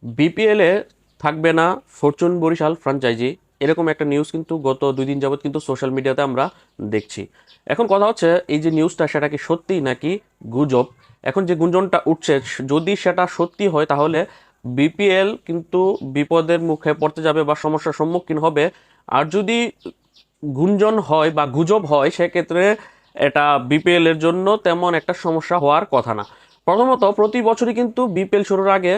বিপিএলে থাকবে না ফরচুন বরিশাল ফ্র্যাঞ্চাইজি, এরকম একটা নিউজ কিন্তু গত 2 দিন যাবৎ কিন্তু সোশ্যাল মিডিয়াতে আমরা দেখছি। এখন কথা হচ্ছে এই যে নিউজটা সেটা কি সত্যি নাকি গুজব। এখন যে গুঞ্জনটা উঠছে, যদি সেটা সত্যি হয় তাহলে বিপিএল কিন্তু বিপদের মুখে পড়তে যাবে বা সমস্যার সম্মুখীন হবে। আর যদি গুঞ্জন হয় বা গুজব হয় সেক্ষেত্রে এটা বিপিএল এর জন্য তেমন একটা সমস্যা হওয়ার কথা না। প্রথমত প্রতি বছরই কিন্তু বিপিএল শুরুর আগে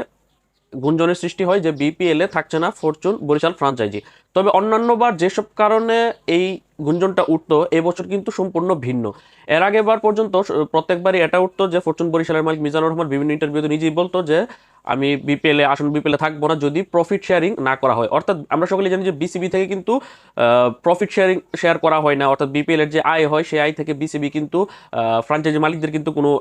গুঞ্জনের সৃষ্টি হয় যে বিপিএল এ থাকছে না ফরচুন বরিশাল ফ্রাঞ্চাইজি। তবে অন্যান্যবার যেসব কারণে এই গুঞ্জনটা উঠতো, এবছর কিন্তু সম্পূর্ণ ভিন্ন। এর আগেবার পর্যন্ত প্রত্যেকবারই এটা উঠতো যে ফরচুন বরিশালের মালিক মিজানুর রহমান বিভিন্ন ইন্টারভিউতে নিজেই বলতো যে আমি বিপিএলে বিপিএলে থাকবো না যদি প্রফিট শেয়ারিং না করা হয়। অর্থাৎ আমরা সকলে জানি যে বিসিবি থেকে কিন্তু প্রফিট শেয়ার করা হয় না, অর্থাৎ বিপিএল এর যে আয় হয় সেই আয় থেকে বিসিবি কিন্তু ফ্রাঞ্চাইজি মালিকদের কিন্তু কোনো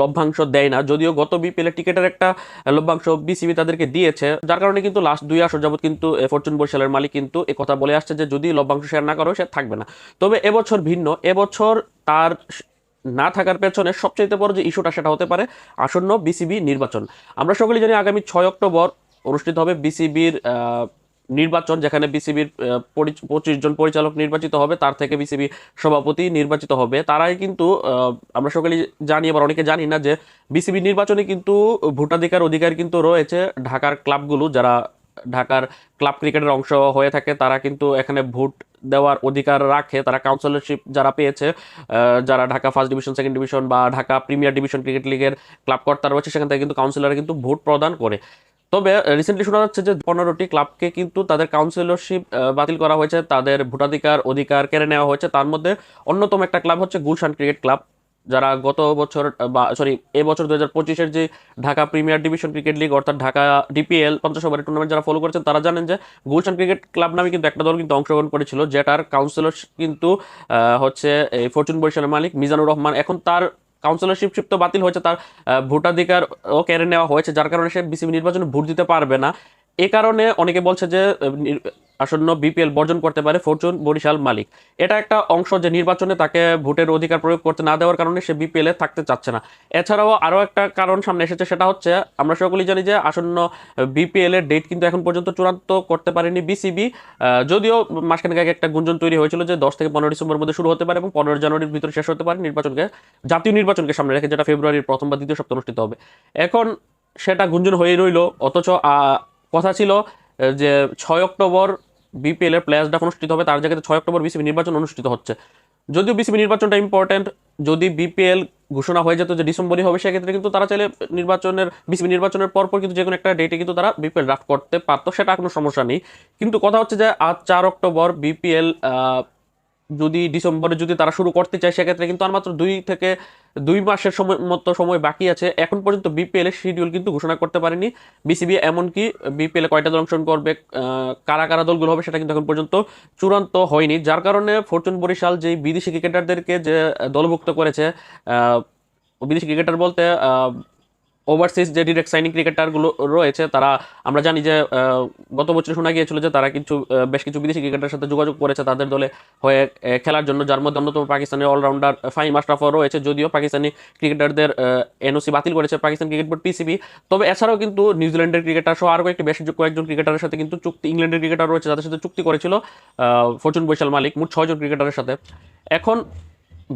লভ্যাংশ দেয় না। যদিও গত বিপিএল টিকেটের একটা লভ্যাংশ বিসিবি তাদেরকে দিয়েছে, যার কারণে কিন্তু লাস্ট 2 আসর যাবত কিন্তু ফরচুন বরিশালের মালিক কিন্তু এ কথা বলে আসছে যে যদি লভ্যাংশ শেয়ার না করো সে থাকবে না। তবে এবছর ভিন্ন, এবছর তার না থাকার পেছনে সবচেয়ে বড় যে ইস্যুটা সেটা হতে পারে আসন্ন বিসিবি নির্বাচন। আমরা সকলেই জানি আগামী 6 অক্টোবর অনুষ্ঠিত হবে বিসিবির নির্বাচন, যেখানে বিসিবির 25 জন পরিচালক নির্বাচিত হবে, তার থেকে বিসিবি সভাপতি নির্বাচিত হবে। তারাই কিন্তু আমরা সকলেই জানি, আবার অনেকে জানি না যে বিসিবি নির্বাচনে কিন্তু অধিকার কিন্তু রয়েছে ঢাকার ক্লাবগুলো, যারা ঢাকার ক্লাব ক্রিকেটের অংশ হয়ে থাকে তারা কিন্তু এখানে ভোট দেওয়ার অধিকার রাখে। তারা কাউন্সিলরশিপ যারা পেয়েছে, যারা Dhaka first division, second division বা ঢাকা প্রিমিয়ার ডিভিশন ক্রিকেট লিগের ক্লাব কর্তা রয়েছে, সেখান থেকে কিন্তু কাউন্সিলর কিন্তু ভোট প্রদান করে। তবে রিসেন্টলি শোনা যাচ্ছে যে 15টি ক্লাবকে কিন্তু তাদের কাউন্সিলরশিপ বাতিল করা হয়েছে, তাদের অধিকার কেড়ে নেওয়া হয়েছে। তার মধ্যে অন্যতম একটা ক্লাব হচ্ছে গুলশান ক্রিকেট ক্লাব, যারা গত বছর বা সরি এবছর 2025-এর যে Dhaka premier division cricket league অর্থাৎ ঢাকা ডিপিএল 50 ওভারের টুর্নামেন্ট যারা ফলো করেছেন তারা জানেন যে গুলশান ক্রিকেট ক্লাব নামে কিন্তু একটা দল কিন্তু অংশগ্রহণ করেছিল, যেটার কাউন্সিলর কিন্তু হচ্ছে এই ফরচুন বরিশালের মালিক মিজানুর রহমান। এখন তার কাউন্সিলরশিপ তো বাতিল হয়েছে, তার ভোটাধিকার ও কেড়ে নেওয়া হয়েছে, যার কারণে সে বিসিবি নির্বাচনে ভোট দিতে পারবে না। এ কারণে অনেকে বলছে যে আসন্ন বিপিএল বর্জন করতে পারে ফরচুন বরিশাল মালিক। এটা একটা অংশ যে নির্বাচনে তাকে ভোটের অধিকার প্রয়োগ করতে না দেওয়ার কারণে সে বিপিএল এ থাকতে চাচ্ছে না। এছাড়াও আরও একটা কারণ সামনে এসেছে, সেটা হচ্ছে আমরা সকলেই জানি যে আসন্ন বিপিএল এর ডেট কিন্তু এখন পর্যন্ত চূড়ান্ত করতে পারেনি বিসিবি। যদিও মাসখানেক আগে একটা গুঞ্জন তৈরি হয়েছিল যে 10 থেকে 15 ডিসেম্বরের মধ্যে শুরু হতে পারে এবং 15 জানুয়ারির ভিতরে শেষ হতে পারে জাতীয় নির্বাচনকে সামনে রেখে, যেটা ফেব্রুয়ারির প্রথম বা দ্বিতীয় সপ্তাহে অনুষ্ঠিত হবে। এখন সেটা গুঞ্জন হয়ে রইল, অথচ কথা ছিল যে 6 অক্টোবর বিপিএল এর প্লেয়ার্স ড্রাফট অনুষ্ঠিত হবে, তার জায়গাতে 6 অক্টোবর বিসিবি নির্বাচন অনুষ্ঠিত হচ্ছে। যদিও বিসিবি নির্বাচনটা ইম্পর্টেন্ট, যদি বিপিএল ঘোষণা হয়ে যেত যে ডিসেম্বরই হবে সেক্ষেত্রে কিন্তু তারা চাইলে বিসিবি নির্বাচনের পরপর কিন্তু যে কোনো একটা ডেটে কিন্তু তারা বিপিএল ড্রাফট করতে পারতো, সেটা কোনো সমস্যা নেই। কিন্তু কথা হচ্ছে যে আজ 4 অক্টোবর বিপিএল যদি ডিসেম্বরে যদি তারা শুরু করতে চায় সেক্ষেত্রে কিন্তু আর মাত্র 2 মাসের সময় বাকি আছে। এখন পর্যন্ত বিপিএল এর শিডিউল কিন্তু ঘোষণা করতে পারেনি বিসিবি। এমনকি বিপিএল এ কয়টা দল অংশগ্রহণ করবে, কারা কারা দলগুলো হবে সেটা কিন্তু এখন পর্যন্ত চূড়ান্ত হয়নি, যার কারণে ফরচুন বরিশাল যে বিদেশি ক্রিকেটারদেরকে যে দলভুক্ত করেছে, বিদেশি ক্রিকেটার বলতে ওভারসিজ যে ডিরেক্ট সাইনিং ক্রিকেটারগুলো রয়েছে, তারা আমরা জানি যে গত বছর শোনা গিয়েছিল যে তারা কিছু বেশ কিছু বিদেশি ক্রিকেটারের সাথে যোগাযোগ করেছে তাদের দলে হয়ে খেলার জন্য, যার মধ্যে অন্যতম পাকিস্তানের অলরাউন্ডার ফাহিম আশরাফও রয়েছে। যদিও পাকিস্তানি ক্রিকেটারদের এনওসি বাতিল করেছে পাকিস্তান ক্রিকেট বোর্ড পিসিবি। তবে এছাড়াও কিন্তু নিউজিল্যান্ডের ক্রিকেটার সহ আরও কয়েকজন ক্রিকেটারের সাথে কিন্তু ইংল্যান্ডের ক্রিকেটার রয়েছে যাদের সাথে চুক্তি করেছিল ফরচুন বরিশাল মালিক, মোট 6 জন ক্রিকেটারের সাথে। এখন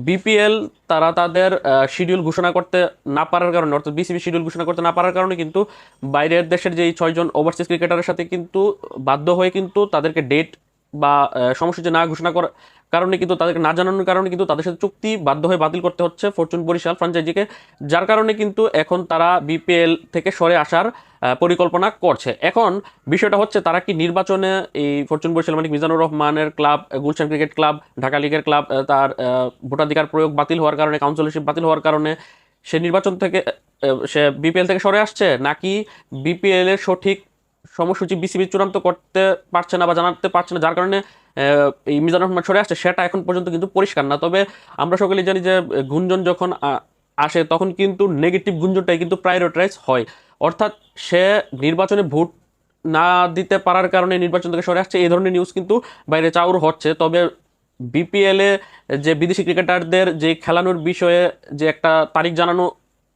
বিপিএল তারা তাদের শিডিউল ঘোষণা করতে না পারার কারণে, অর্থাৎ বিসিবি শিডিউল ঘোষণা করতে না পারার কারণে কিন্তু বাইরের দেশের যে 6 জন ওভারসিজ ক্রিকেটারের সাথে কিন্তু বাধ্য হয়ে কিন্তু তাদেরকে ডেট বা সময়সূচি না ঘোষণা করার কারণে কিন্তু তাদেরকে না জানানোর কারণে কিন্তু তাদের সাথে চুক্তি বাধ্য হয়ে বাতিল করতে হচ্ছে ফরচুন বরিশাল ফ্র্যাঞ্চাইজিকে, যার কারণে কিন্তু এখন তারা বিপিএল থেকে সরে আসার পরিকল্পনা করছে। এখন বিষয়টা হচ্ছে তারা কি নির্বাচনে এই ফরচুন বরিশাল মালিক মিজানুর রহমানের club Gulshan cricket club, Dhaka লিগের ক্লাব, তার ভোটাধিকার প্রয়োগ বাতিল হওয়ার কারণে, কাউন্সিলরশিপ বাতিল হওয়ার কারণে সে নির্বাচন থেকে সে বিপিএল থেকে সরে আসছে, নাকি বিপিএল এর সঠিক সময়সূচি বিসিবি চূড়ান্ত করতে পারছে না বা জানাতে পারছে না, যার কারণে এই মিজানুর রহমান সরে আসছে, সেটা এখন পর্যন্ত কিন্তু পরিষ্কার না। তবে আমরা সকলেই জানি যে গুঞ্জন যখন আসে তখন কিন্তু নেগেটিভ গুঞ্জনটাই কিন্তু প্রায়োরিটাইজ হয়, অর্থাৎ সে নির্বাচনে ভোট না দিতে পারার কারণে নির্বাচন থেকে সরে আসছে, এই ধরনের নিউজ কিন্তু বাইরে চাউর হচ্ছে। তবে বিপিএল এ যে বিদেশি ক্রিকেটারদের যে খেলানোর বিষয়ে যে একটা তারিখ জানানো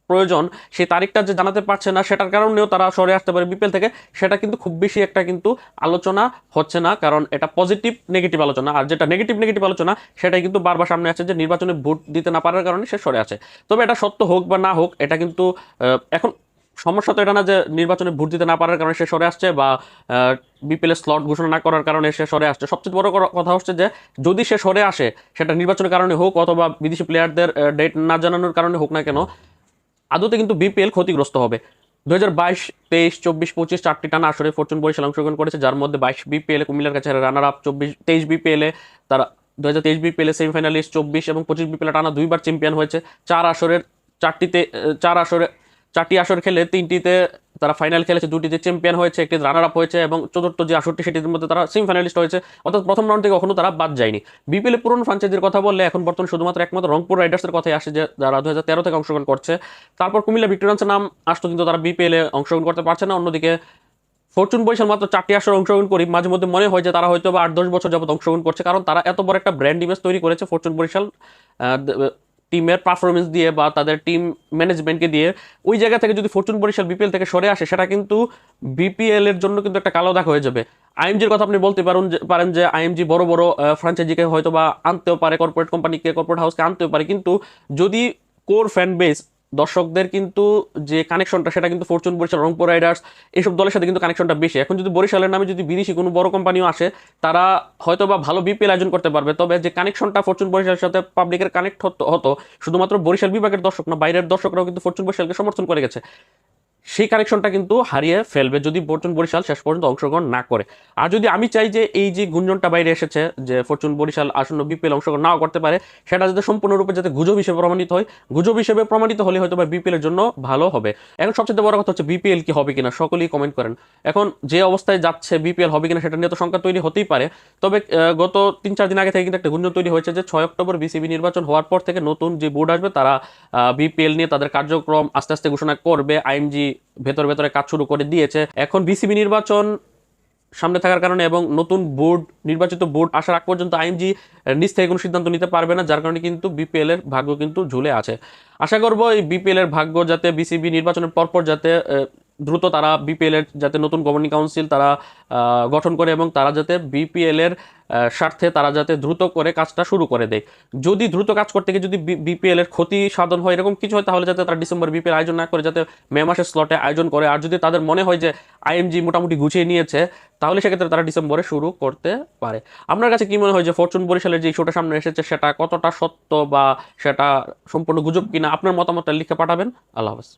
প্রয়োজন সেই তারিখটা যে জানাতে পারছে না, সেটার কারণেও তারা সরে আসতে পারে বিপিএল থেকে, সেটা কিন্তু খুব বেশি একটা কিন্তু আলোচনা হচ্ছে না, কারণ এটা পজিটিভ নেগেটিভ আলোচনা। আর যেটা নেগেটিভ নেগেটিভ আলোচনা সেটাই কিন্তু বারবার সামনে আছে, যে নির্বাচনে ভোট দিতে না পারার কারণে সে সরে আছে। তবে এটা সত্য হোক বা না হোক, এটা কিন্তু এখন সমস্যা তো এটা না যে নির্বাচনে ভোট দিতে না পারার কারণে সে সরে আসছে, বা বিপিএল স্লট ঘোষণা না করার কারণে সে সরে আসছে। সবচেয়ে বড় কথা হচ্ছে যে যদি সে সরে আসে, সেটা নির্বাচনের কারণে হোক অথবা বিদেশি প্লেয়ারদের ডেট না জানানোর কারণে হোক না কেন, আদতে কিন্তু বিপিএল ক্ষতিগ্রস্ত হবে। 2022, 23, 24, 25 4টি টানা আসরে ফরচুন বরিশাল অংশগ্রহণ করেছে, যার মধ্যে 22 বিপিএল এ কুমিল্লার কাছে রানার আপ, 23 বিপিএল এ তারা 2023 বিপিএল এ সেমিফাইনালিস্ট, 24 এবং 25 বিপিএল টানা দুইবার চ্যাম্পিয়ন হয়েছে। চার আসরে 4টি আসর খেলে 3টিতে তারা ফাইনাল খেলেছে, 2টিতে চ্যাম্পিয়ন হয়েছে, একটি রানার আপ হয়েছে, এবং চতুর্থ যে আসরটি সেটির মধ্যে তারা সেমিফাইনালিস্ট হয়েছে, অর্থাৎ প্রথম রাউন্ড থেকে কখনো তারা বাদ যায়নি। বিপিএল পুরনো ফ্রাঞ্চাইজির কথা বললে এখন বর্তমানে শুধুমাত্র একমাত্র রংপুর রাইডার্সের কথাই আসে, যে যারা 2013 থেকে অংশগ্রহণ করছে। তারপর কুমিল্লা ভিক্টোরিয়ান্সের নাম আসতো, কিন্তু তারা বিপিএল এ অংশগ্রহণ করতে পারছে না। অন্যদিকে ফরচুন বরিশাল মাত্র 4টি আসর অংশগ্রহণ করি, মাঝে মধ্যে মনে হয় যে তারা হয়তো বা 8-10 বছর যাবত অংশগ্রহণ করছে, কারণ তারা এত বড় একটা ব্র্যান্ড ইমেজ তৈরি করেছে ফরচুন বরিশাল টিমের পারফরমেন্স দিয়ে বা তাদের টিম ম্যানেজমেন্টকে দিয়ে। ওই জায়গা থেকে যদি ফরচুন বরিশাল বিপিএল থেকে সরে আসে, সেটা কিন্তু বিপিএল এর জন্য কিন্তু একটা কালো দাগ হয়ে যাবে। আইএমজির কথা আপনি বলতে পারেন যে আইএমজি বড় বড় ফ্র্যাঞ্চাইজিকে হয়তো বা আনতেও পারে, কর্পোরেট কোম্পানিকে, কর্পোরেট হাউসকে আনতেও পারে, কিন্তু যদি কোর ফ্যান বেস দর্শকদের কিন্তু যে কানেকশনটা, সেটা কিন্তু ফরচুন বরিশাল, রংপুর রাইডার্স এইসব দলের সাথে কিন্তু কানেকশনটা বেশি। এখন যদি বরিশালের নামে যদি বিদেশি কোনো বড় কোম্পানিও আসে, তারা হয়তো বা ভালো বিপিএল আয়োজন করতে পারবে, তবে যে কানেকশনটা ফরচুন বরিশালের সাথে পাবলিকের কানেক্ট হতো শুধুমাত্র বরিশাল বিভাগের দর্শক না, বাইরের দর্শকরাও কিন্তু ফরচুন বরিশালকে সমর্থন করে গেছে, সেই কানেকশনটা কিন্তু হারিয়ে ফেলবে যদি ফরচুন বরিশাল শেষ পর্যন্ত অংশগ্রহণ না করে। আর যদি আমি চাই যে এই যে গুঞ্জনটা বাইরে এসেছে যে ফরচুন বরিশাল আসন্ন বিপিএল অংশগ্রহণ নাও করতে পারে, সেটা যাতে সম্পূর্ণরূপে যাতে গুজব হিসেবে প্রমাণিত হয়, গুজব হিসেবে প্রমাণিত হলে হয়তো বা বিপিএল এর জন্য ভালো হবে। এখন সবচেয়ে বড় কথা হচ্ছে বিপিএল কি হবে কিনা, সকলেই কমেন্ট করেন। এখন যে অবস্থায় যাচ্ছে বিপিএল হবে কিনা সেটা নিয়ে তো সংখ্যা তৈরি হতেই পারে, তবে গত 3-4 দিন আগে থেকে কিন্তু একটা গুঞ্জন তৈরি হয়েছে যে 6 অক্টোবর বিসিবি নির্বাচন হওয়ার পর থেকে নতুন যে বোর্ড আসবে, তারা বিপিএল নিয়ে তাদের কার্যক্রম আস্তে আস্তে ঘোষণা করবে। আইএমজি ভেতরে কাজ শুরু করে দিয়েছে। এখন বিসিবি নির্বাচন সামনে থাকার কারণে এবং নতুন বোর্ড, নির্বাচিত বোর্ড আসার আগ পর্যন্ত আইএমজি নিজ থেকে কোনো সিদ্ধান্ত নিতে পারবে না, যার কারণে কিন্তু বিপিএল এর ভাগ্য কিন্তু ঝুলে আছে। আশা করব এই বিপিএল এর ভাগ্য যাতে বিসিবি নির্বাচনের পরপর যাতে দ্রুত তারা বিপিএল এর যাতে নতুন গভর্নিং কাউন্সিল তারা গঠন করে, এবং তারা যাতে বিপিএল এর স্বার্থে তারা যাতে দ্রুত করে কাজটা শুরু করে দেয়। যদি দ্রুত কাজ করতে গিয়ে যদি বিপিএল এর ক্ষতি সাধন হয়, এরকম কিছু হয়, তাহলে যাতে তারা ডিসেম্বর বিপিএল আয়োজন না করে যাতে মে মাসের স্লটে আয়োজন করে। আর যদি তাদের মনে হয় যে আইএমজি মোটামুটি গুছিয়ে নিয়েছে, তাহলে সেক্ষেত্রে তারা ডিসেম্বরে শুরু করতে পারে। আপনার কাছে কি মনে হয় যে ফরচুন বরিশালের যে ইস্যুটা সামনে এসেছে, সেটা কতটা সত্য বা সেটা সম্পূর্ণ গুজব কিনা? আপনার মতামতটা লিখে পাঠাবেন। আল্লাহ হাফেজ।